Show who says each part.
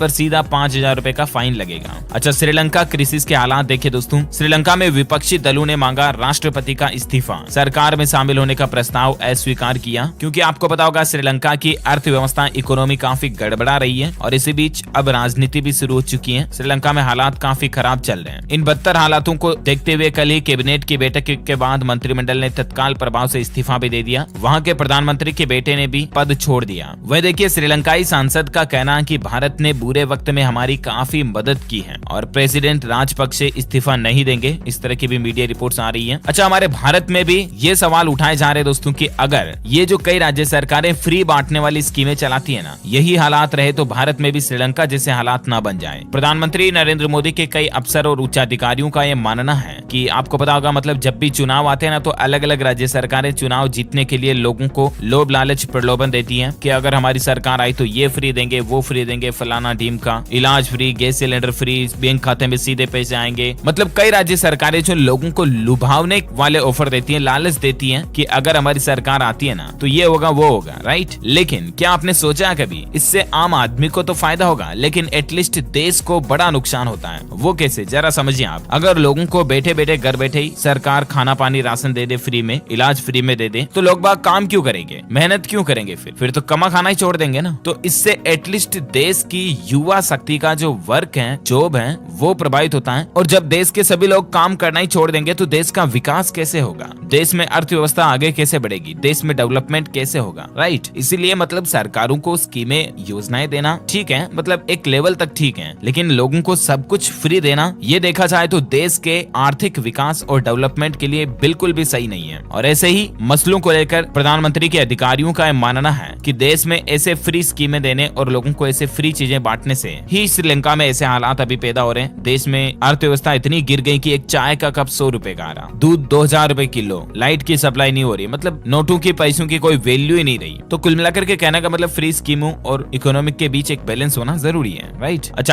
Speaker 1: पर सीधा 5,000 रुपए का फाइन लगेगा। अच्छा, श्रीलंका क्राइसिस के हालात देखिए दोस्तों। श्रीलंका में विपक्षी दलों ने मांगा राष्ट्रपति का इस्तीफा, सरकार में शामिल होने का प्रस्ताव अस्वीकार किया, क्योंकि आपको पता होगा श्रीलंका की अर्थव्यवस्था इकोनॉमी काफी गड़बड़ा रही है और इसी बीच अब राजनीति भी शुरू हो चुकी है। श्रीलंका में हालात काफी खराब चल रहे हैं। इन बदतर हालातों को देखते हुए कल ही कैबिनेट की बैठक के बाद मंत्रिमंडल ने तत्काल प्रभाव से इस्तीफा भी दे दिया। वहां के प्रधानमंत्री के बेटे ने भी पद छोड़ दिया। वह देखिए, श्रीलंकाई सांसद का कहना है कि भारत ने बुरे वक्त में हमारी काफी मदद की है और प्रेसिडेंट राजपक्षे इस्तीफा नहीं देंगे। इस तरह की भी मीडिया रिपोर्ट्स आ रही है। अच्छा, हमारे भारत में भी ये सवाल उठाए जा रहे हैं दोस्तों कि अगर ये जो कई राज्य सरकारें फ्री बांटने वाली स्कीमें चलाती है ना, यही हालात रहे तो भारत में भी श्रीलंका जैसे हालात ना बन जाए। प्रधानमंत्री नरेंद्र मोदी के कई अफसर और उच्चाधिकारियों का यह मानना है कि आपको पता होगा, मतलब जब भी चुनाव आते हैं ना, तो अलग अलग राज्य सरकारें चुनाव जीतने के लिए लोगों को लोभ लालच प्रलोभन देती हैं कि अगर हमारी सरकार आई तो ये फ्री देंगे, वो फ्री देंगे, फलाना टीम का इलाज free, gas cylinder free, bank खाते में सीधे पैसे आएंगे। मतलब कई राज्य सरकारें जो लोगों को लुभावने वाले ऑफर देती हैं, लालच देती हैं कि अगर हमारी सरकार आती है ना तो ये होगा, वो होगा, राइट। लेकिन क्या आपने सोचा कभी इससे आम आदमी को तो फायदा होगा, लेकिन एटलीस्ट देश को बड़ा नुकसान होता है। वो कैसे, जरा समझिए आप। अगर लोगों को बैठे बैठे घर बैठे ही सरकार खाना पानी राशन दे दे फ्री में, इलाज फ्री में दे दे, तो लोग बाग काम क्यों करेंगे, मेहनत क्यों करेंगे? फिर तो कमा खाना ही छोड़ देंगे ना। तो इससे एटलीस्ट देश की युवा शक्ति का जो वर्क है, जॉब है, वो प्रभावित होता है। और जब देश के सभी लोग काम करना ही छोड़ देंगे तो देश का विकास कैसे होगा, देश में अर्थव्यवस्था आगे कैसे बढ़ेगी, देश में डेवलपमेंट कैसे होगा, राइट। इसीलिए मतलब सरकारों को स्कीमें, योजनाएं देना ठीक है, मतलब एक लेवल तक ठीक है, लेकिन लोगों को सब कुछ फ्री देना, ये देखा जाए तो देश के आर्थिक विकास और डेवलपमेंट के लिए बिल्कुल भी सही नहीं है। और ऐसे ही मसलों को लेकर प्रधानमंत्री के अधिकारियों का मानना है कि देश में ऐसे फ्री स्कीमें देने और लोगों को ऐसे फ्री चीजें बांटने से ही श्रीलंका में ऐसे हालात अभी पैदा हो रहे हैं। देश में अर्थव्यवस्था इतनी गिर गई कि एक चाय का कप 100 रुपए का आ रहा, दूध 2,000 रुपए किलो, लाइट की सप्लाई नहीं हो रही, मतलब नोटों की पैसों की कोई वैल्यू ही नहीं रही। तो कुल मिलाकर के कहने का मतलब फ्री स्कीमों और इकोनॉमिक के बीच एक बैलेंस होना जरूरी है, राइट। अच्छा,